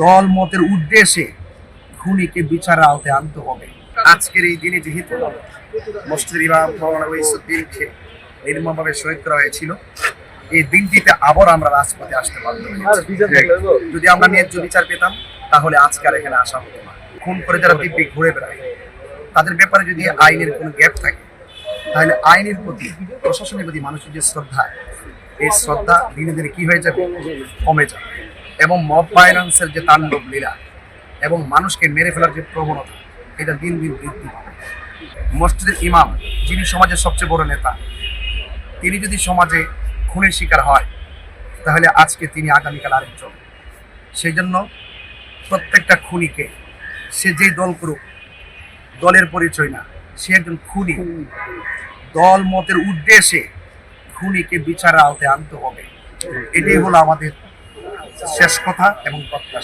দল মতের উদ্দেশ্যে খুনিকে বিচারের আওতায় আনতে হবে। আজকের এই দিনে যেহেতু মসজিদের ইমাম মাওলানা ওয়াইসুদ্দিনকে নির্মমভাবে শহীদ করা হয়েছিল, এই দিনটিতে আবার আমরা রাজপথে আসতে বাধ্য হয়েছি। যদি আমরা ন্যায্য বিচার পেতাম তাহলে আজকাল এখানে আসা হতো না। খুন করে যারা দিব্যি ঘুরে বেড়ায় তাদের ব্যাপারে যদি আইনের কোনো গ্যাপ থাকে তাহলে আইনের প্রতি, প্রশাসনের প্রতি মানুষের যে শ্রদ্ধা, এই শ্রদ্ধা দিনে দিনে কি হয়ে যাবে, কমে যাবে। এবং মব ভায়োলেন্সের যে তাণ্ডব লীলা এবং মানুষকে মেরে ফেলার যে প্রবণতা, এটা দিন দিন বৃদ্ধি পাবে। মসজিদের ইমাম, যিনি সমাজের সবচেয়ে বড় নেতা, তিনি যদি সমাজে খুনের শিকার হয় তাহলে আজকে তিনি আগামীকাল আরেকজন। সেই জন্য প্রত্যেকটা খুনিকে, সে যেই দল করুক, দলের পরিচয় না, সে একজন খুনি। দল মতের উদ্দেশ্যে খুনিকে বিচারের আওতায় আনতে হবে। এটাই হলো আমাদের শেষ কথা এবং প্রত্যাশা।